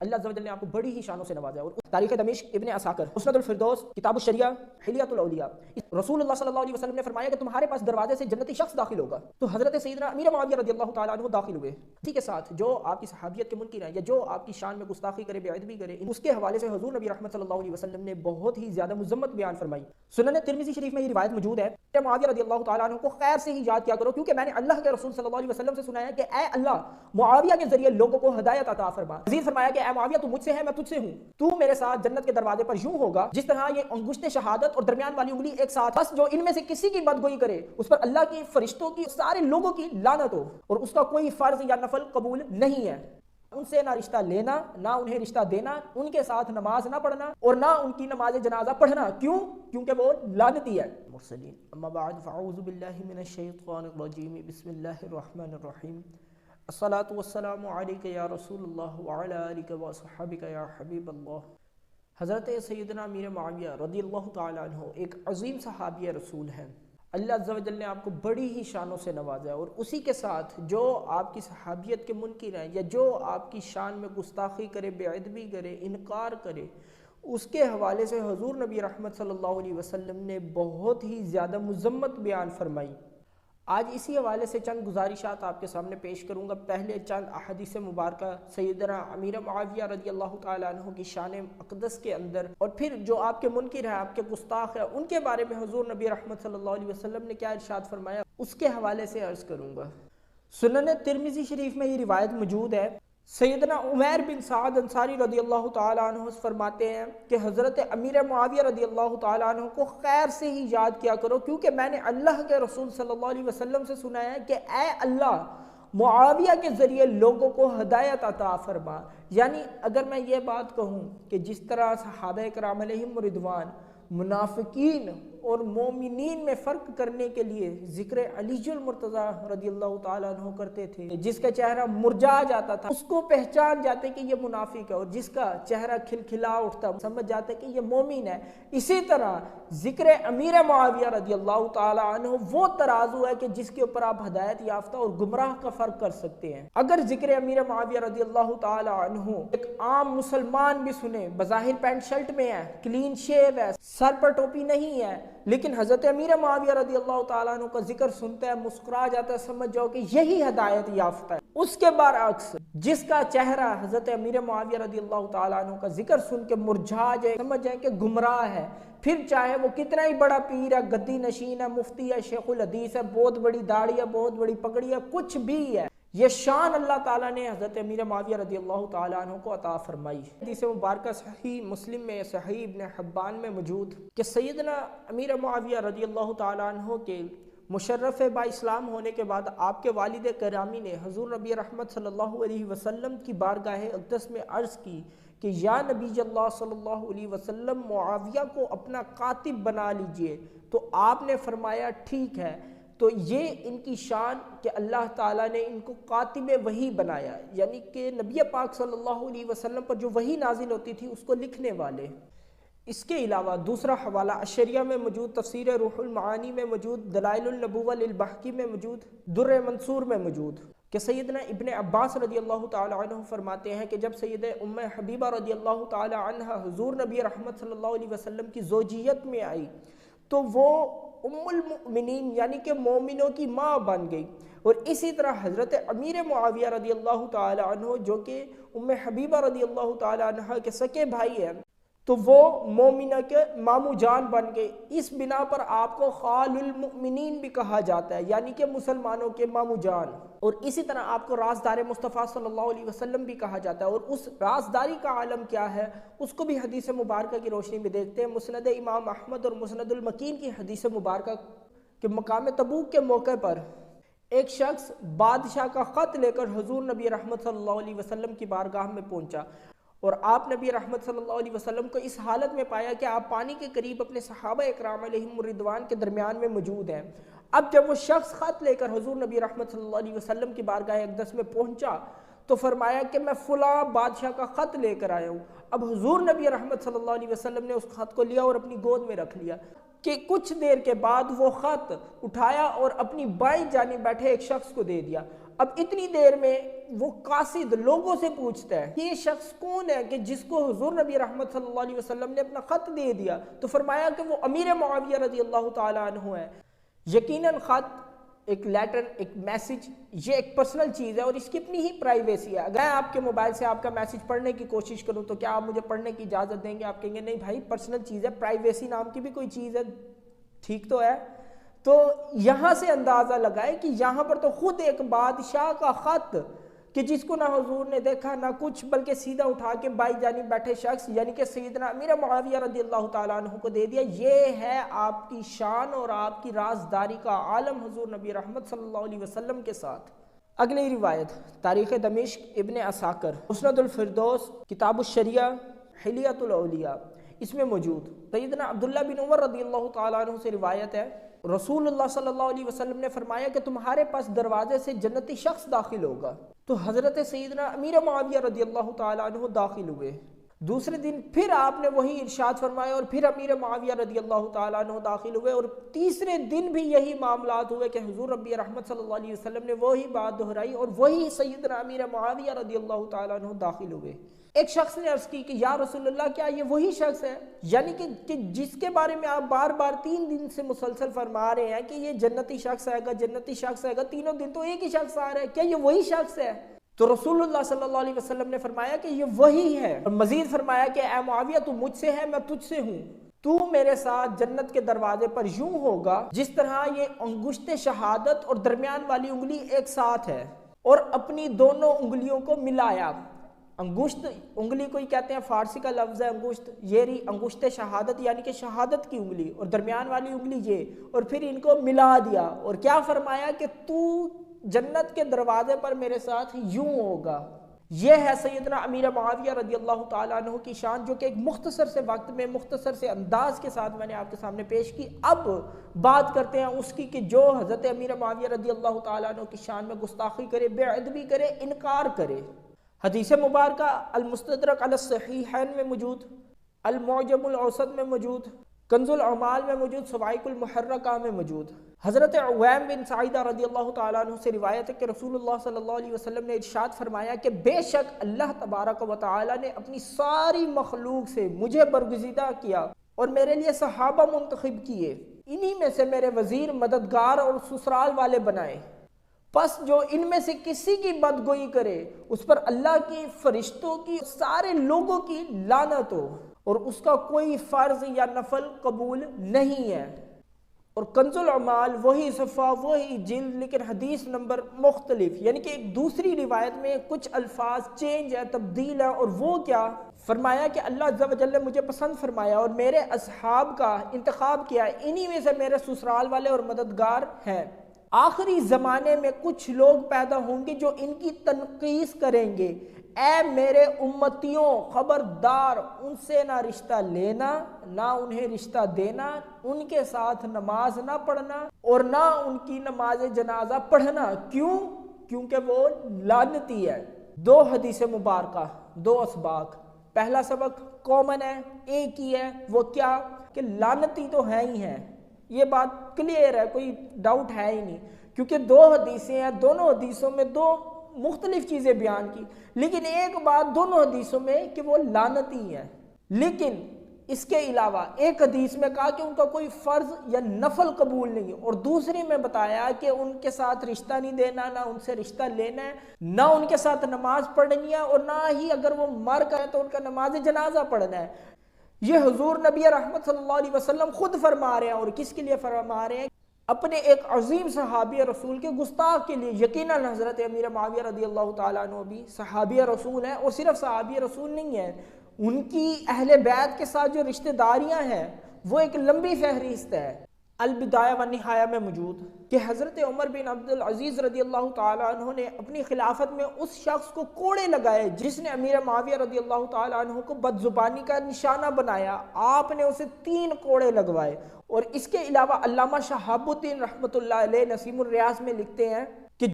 اللہ عز و جل نے آپ کو بڑی ہی شانوں سے نوازا ہے، اور تاریخ دمشق ابن عساکر، مسند الفردوس، کتاب الشریعہ، حلیۃ الاولیاء، رسول اللہ صلی اللہ علیہ وسلم نے فرمایا کہ تمہارے پاس دروازے سے جنتی شخص داخل ہوگا تو حضرت سیدنا امیر معاویہ رضی اللہ تعالیٰ عنہ داخل ہوئے۔ اسی کے ساتھ جو آپ کی صحابیت کے منکر ہیں یا جو آپ کی شان میں گستاخی کرے، بے ادبی کرے، اس کے حوالے سے حضور نبی رحمت صلی اللہ علیہ وسلم نے بہت ہی زیادہ مذمت بیان فرمائی۔ سنن ترمذی شریف میں یہ روایت موجود ہے، معاویہ رضی اللہ تعالیٰ عنہ کو خیر سے ہی یاد کیا کرو، کیونکہ میں نے اللہ کے رسول صلی اللہ علیہ وسلم سے سنا ہے کہ اے اللہ معاویہ کے ذریعے لوگوں کو ہدایت عطا فرما۔ مزید فرمایا کہ اے معاویہ تو مجھ سے ہے، میں تجھ سے ہوں، تو میرے ساتھ جنت کے دروازے پر یوں ہوگا جس طرح یہ انگشت شہادت اور درمیان والی انگلی ایک ساتھ، بس جو ان میں سے کسی کی بدگوئی کرے اس پر اللہ کی، فرشتوں کی، سارے لوگوں کی لعنت ہو، اور اس کا کوئی فرض یا نفل قبول نہیں ہے۔ ان سے نہ رشتہ لینا، نہ انہیں رشتہ دینا، ان کے ساتھ نماز نہ پڑھنا اور نہ ان کی نماز جنازہ پڑھنا۔ کیوں؟ کیونکہ وہ لعنتی ہے۔ مرسلین، اما بعد فاعوذ باللہ من الشیطان الرجیم، بسم اللہ الرحمن الرحیم، الصلاۃ والسلام علیک یا رسول اللہ وعلی آلک وصحبک یا حبیب اللہ۔ حضرت سیدنا امیر معاویہ رضی اللہ تعالیٰ عنہ ایک عظیم صحابی رسول ہیں۔ اللہ عز و جل نے آپ کو بڑی ہی شانوں سے نوازا ہے، اور اسی کے ساتھ جو آپ کی صحابیت کے منکر ہیں یا جو آپ کی شان میں گستاخی کرے، بے ادبی کرے، انکار کرے، اس کے حوالے سے حضور نبی رحمت صلی اللہ علیہ وسلم نے بہت ہی زیادہ مذمت بیان فرمائی۔ آج اسی حوالے سے چند گزارشات آپ کے سامنے پیش کروں گا۔ پہلے چند احادیث مبارکہ سیدنا امیر معاویہ رضی اللہ تعالیٰ عنہ کی شان اقدس کے اندر، اور پھر جو آپ کے منکر ہیں، آپ کے گستاخ ہیں، ان کے بارے میں حضور نبی رحمت صلی اللہ علیہ وسلم نے کیا ارشاد فرمایا، اس کے حوالے سے عرض کروں گا۔ سنن ترمذی شریف میں یہ روایت موجود ہے، سیدنا عمیر بن سعد انصاری رضی اللہ تعالیٰ عنہ فرماتے ہیں کہ حضرت امیر معاویہ رضی اللہ تعالیٰ عنہ کو خیر سے ہی یاد کیا کرو، کیونکہ میں نے اللہ کے رسول صلی اللہ علیہ وسلم سے سنا ہے کہ اے اللہ معاویہ کے ذریعے لوگوں کو ہدایت عطا فرما۔ یعنی اگر میں یہ بات کہوں کہ جس طرح صحابہ کرام علیہم رضوان منافقین اور مومنین میں فرق کرنے کے لیے ذکر علی المرتضیٰ رضی اللہ تعالیٰ عنہ کرتے تھے، جس کا چہرہ مرجھا جاتا تھا اس کو پہچان جاتے کہ یہ منافق ہے، اور جس کا چہرہ کھلکھلا اٹھتا سمجھ جاتے کہ یہ مومن ہے۔ اسی طرح ذکر امیر معاویہ رضی اللہ تعالیٰ عنہ وہ ترازو ہے کہ جس کے اوپر آپ ہدایت یافتہ اور گمراہ کا فرق کر سکتے ہیں۔ اگر ذکر امیر معاویہ رضی اللہ تعالیٰ عنہ ایک عام مسلمان بھی سنے، بظاہر پینٹ شرٹ میں ہے، کلین شیو ہے، سر پر ٹوپی نہیں ہے، لیکن حضرت امیر معاویہ رضی اللہ تعالیٰ عنہ کا ذکر سنتا ہے، مسکرا جاتا ہے، سمجھ جاؤ کہ یہی ہدایت یافتہ ہے۔ اس کے برعکس جس کا چہرہ حضرت امیر معاویہ رضی اللہ تعالیٰ عنہ کا ذکر سن کے مرجھا جائے، سمجھ جائے کہ گمراہ ہے، پھر چاہے وہ کتنا ہی بڑا پیر ہے، گدی نشین ہے، مفتی ہے، شیخ الحدیث ہے، بہت بڑی داڑھی ہے، بہت بڑی پگڑی ہے، کچھ بھی ہے، یہ شان اللہ تعالیٰ نے حضرت امیر معاویہ رضی اللہ تعالیٰ عنہ کو عطا فرمائی۔ حدیث مبارکہ صحیح مسلم میں، صحیح ابن حبان میں موجود کہ سیدنا امیر معاویہ رضی اللہ تعالیٰ عنہ کے مشرف با اسلام ہونے کے بعد آپ کے والد کرامی نے حضور نبی رحمت صلی اللہ علیہ وسلم کی بارگاہ اقدس میں عرض کی کہ یا نبی اللہ صلی اللہ علیہ وسلم معاویہ کو اپنا کاتب بنا لیجئے، تو آپ نے فرمایا ٹھیک ہے۔ تو یہ ان کی شان کہ اللہ تعالیٰ نے ان کو کاتب وحی بنایا، یعنی کہ نبی پاک صلی اللہ علیہ وسلم پر جو وحی نازل ہوتی تھی اس کو لکھنے والے۔ اس کے علاوہ دوسرا حوالہ اشریہ میں موجود، تفسیر روح المعانی میں موجود، دلائل النبوہ للبحقی میں موجود، در منصور میں موجود کہ سیدنا ابن عباس رضی اللہ تعالی عنہ فرماتے ہیں کہ جب سید ام حبیبہ رضی اللہ تعالی عنہ حضور نبی رحمت صلی اللہ علیہ وسلم کی زوجیت میں آئی تو وہ ام المؤمنین یعنی کہ مومنوں کی ماں بن گئی، اور اسی طرح حضرت امیر معاویہ رضی اللہ تعالی عنہ جو کہ ام حبیبہ رضی اللہ تعالی عنہ کے سکے بھائی ہیں، تو وہ مومنہ کے مامو جان بن گئے۔ اس بنا پر آپ کو خال المؤمنین بھی کہا جاتا ہے، یعنی کہ مسلمانوں کے مامو جان، اور اسی طرح آپ کو رازدار مصطفیٰ صلی اللہ علیہ وسلم بھی کہا جاتا ہے۔ اور اس رازداری کا عالم کیا ہے اس کو بھی حدیث مبارکہ کی روشنی میں دیکھتے ہیں۔ مسند امام احمد اور مسند المکین کی حدیث مبارکہ کہ مقام تبوک کے موقع پر ایک شخص بادشاہ کا خط لے کر حضور نبی رحمت صلی اللہ علیہ وسلم کی بارگاہ میں پہنچا، اور آپ نبی رحمت صلی اللہ علیہ وسلم کو اس حالت میں پایا کہ آپ پانی کے قریب اپنے صحابہ اکرام علیہم رضوان کے درمیان میں موجود ہیں۔ اب جب وہ شخص خط لے کر حضور نبی رحمت صلی اللہ علیہ وسلم کی بارگاہ اقدس میں پہنچا تو فرمایا کہ میں فلاں بادشاہ کا خط لے کر آیا ہوں۔ اب حضور نبی رحمت صلی اللہ علیہ وسلم نے اس خط کو لیا اور اپنی گود میں رکھ لیا کہ کچھ دیر کے بعد وہ خط اٹھایا اور اپنی بائیں جانب بیٹھے ایک شخص کو دے دیا۔ اب اتنی دیر میں وہ قاصد لوگوں سے پوچھتا ہے یہ شخص کون ہے کہ جس کو حضور نبی رحمت صلی اللہ علیہ وسلم نے اپنا خط دے دیا، تو فرمایا کہ وہ امیر معاویہ رضی اللہ تعالیٰ عنہ ہے۔ یقیناً خط، ایک لیٹر، ایک میسج، یہ ایک پرسنل چیز ہے اور اس کی اپنی ہی پرائیویسی ہے۔ اگر میں آپ کے موبائل سے آپ کا میسج پڑھنے کی کوشش کروں تو کیا آپ مجھے پڑھنے کی اجازت دیں گے؟ آپ کہیں گے نہیں بھائی، پرسنل چیز ہے، پرائیویسی نام کی بھی کوئی چیز ہے، ٹھیک تو ہے؟ تو یہاں سے اندازہ لگائے کہ یہاں پر تو خود ایک بادشاہ کا خط کہ جس کو نہ حضور نے دیکھا نہ کچھ، بلکہ سیدھا اٹھا کے بائی جانب بیٹھے شخص یعنی کہ سیدنا امیر معاویہ رضی اللہ تعالیٰ عنہ کو دے دیا۔ یہ ہے آپ کی شان اور آپ کی رازداری کا عالم حضور نبی رحمت صلی اللہ علیہ وسلم کے ساتھ۔ اگلی روایت تاریخ دمشق ابن عساکر مسند الفردوس کتاب الشریعہ حلیۃ الاولیاء، اس میں موجود سیدنا عبداللہ بن عمر رضی اللہ تعالیٰ عنہ سے روایت ہے، رسول اللہ صلی اللہ علیہ وسلم نے فرمایا کہ تمہارے پاس دروازے سے جنتی شخص داخل ہوگا، تو حضرت سیدنا امیر معاویہ رضی اللہ تعالیٰ عنہ داخل ہوئے۔ دوسرے دن پھر آپ نے وہی ارشاد فرمایا اور پھر امیر معاویہ رضی اللہ تعالیٰ عنہ داخل ہوئے، اور تیسرے دن بھی یہی معاملات ہوئے کہ حضور ربی رحمت صلی اللہ علیہ وسلم نے وہی بات دہرائی اور وہی سیدنا امیر معاویہ رضی اللہ تعالیٰ عنہ داخل ہوئے۔ ایک شخص نے عرض کی کہ یا رسول اللہ کیا یہ وہی شخص ہے، یعنی کہ جس کے بارے میں آپ بار بار 3 دن سے مسلسل فرما رہے ہیں کہ یہ جنتی شخص آئے گا، جنتی شخص آئے گا، تینوں دن تو ایک ہی شخص آ رہا ہے، کیا یہ وہی شخص ہے؟ تو رسول اللہ صلی اللہ علیہ وسلم نے فرمایا کہ یہ وہی ہے، اور مزید فرمایا کہ اے معاویہ تو مجھ سے ہے، میں تجھ سے ہوں، تو میرے ساتھ جنت کے دروازے پر یوں ہوگا جس طرح یہ انگشت شہادت اور درمیان والی انگلی ایک ساتھ ہے، اور اپنی دونوں انگلیوں کو ملایا۔ انگشت انگلی کو ہی کہتے ہیں، فارسی کا لفظ ہے انگشت، یہ رہی انگشت شہادت یعنی کہ شہادت کی انگلی، اور درمیان والی انگلی یہ، اور پھر ان کو ملا دیا، اور کیا فرمایا کہ تو جنت کے دروازے پر میرے ساتھ یوں ہوگا۔ یہ ہے سیدنا امیر معاویہ رضی اللہ تعالیٰ عنہ کی شان، جو کہ ایک مختصر سے وقت میں مختصر سے انداز کے ساتھ میں نے آپ کے سامنے پیش کی۔ اب بات کرتے ہیں اس کی کہ جو حضرت امیر معاویہ رضی اللہ تعالیٰ عنہ کی شان میں گستاخی کرے، بے ادبی کرے، انکار کرے۔ حدیث مبارکہ المستدرک علی الصحیحین میں موجود، المعجم الاوسط میں موجود، کنز الاعمال میں موجود، صواعق المحرکہ میں موجود۔ حضرت عویم بن سعیدہ رضی اللہ تعالیٰ عنہ سے روایت ہے کہ رسول اللہ صلی اللہ علیہ وسلم نے ارشاد فرمایا کہ بے شک اللہ تبارک و تعالیٰ نے اپنی ساری مخلوق سے مجھے برگزیدہ کیا اور میرے لیے صحابہ منتخب کیے، انہی میں سے میرے وزیر، مددگار اور سسرال والے بنائے، پس جو ان میں سے کسی کی بدگوئی کرے اس پر اللہ کی، فرشتوں کی، سارے لوگوں کی لعنت ہو، اور اس کا کوئی فرض یا نفل قبول نہیں ہے۔ اور کنز الاعمال وہی صفحہ وہی جلد، لیکن حدیث نمبر مختلف، یعنی کہ ایک دوسری روایت میں کچھ الفاظ چینج ہے، تبدیل ہے، اور وہ کیا فرمایا کہ اللہ عز و جل نے مجھے پسند فرمایا اور میرے اصحاب کا انتخاب کیا، انہی میں سے میرے سسرال والے اور مددگار ہیں۔ آخری زمانے میں کچھ لوگ پیدا ہوں گے جو ان کی تنقیص کریں گے، اے میرے امتیوں خبردار، ان سے نہ رشتہ لینا نہ انہیں رشتہ دینا، ان کے ساتھ نماز نہ پڑھنا اور نہ ان کی نماز جنازہ پڑھنا۔ کیوں؟ کیونکہ وہ لعنتی ہے۔ 2 حدیث مبارکہ، 2 اسباق۔ پہلا سبق کامن ہے، ایک ہی ہے، وہ کیا کہ لعنتی تو ہے ہی ہیں، یہ بات کلیئر ہے، کوئی ڈاؤٹ ہے ہی نہیں، کیونکہ 2 حدیثیں ہیں، دونوں حدیثوں میں 2 مختلف چیزیں بیان کی، لیکن ایک بات دونوں حدیثوں میں کہ وہ لعنتی ہیں۔ لیکن اس کے علاوہ ایک حدیث میں کہا کہ ان کا کوئی فرض یا نفل قبول نہیں، اور دوسری میں بتایا کہ ان کے ساتھ رشتہ نہیں دینا، نہ ان سے رشتہ لینا ہے، نہ ان کے ساتھ نماز پڑھنی ہے، اور نہ ہی اگر وہ مر گئے تو ان کا نماز جنازہ پڑھنا ہے۔ یہ حضور نبی رحمت صلی اللہ علیہ وسلم خود فرما رہے ہیں، اور کس کے لیے فرما رہے ہیں؟ اپنے ایک عظیم صحابی رسول کے گستاخ کے لیے۔ یقیناً حضرت امیر معاویہ رضی اللہ تعالیٰ عنہ بھی صحابی رسول ہیں، اور صرف صحابی رسول نہیں ہیں، ان کی اہل بیت کے ساتھ جو رشتہ داریاں ہیں وہ ایک لمبی فہرست ہے۔ البدایہ و نہایہ میں موجود کہ حضرت عمر بن عبد العزیز رضی اللہ تعالیٰ عنہ نے اپنی خلافت میں اس شخص کو کوڑے لگائے جس نے امیر معاویہ رضی اللہ تعالیٰ عنہ کو بد زبانی کا نشانہ بنایا۔ آپ نے اسے 3 کوڑے لگوائے، اور اس کے علاوہ علامہ شہاب الدین رحمۃ اللہ علیہ نسیم الریاض میں لکھتے ہیں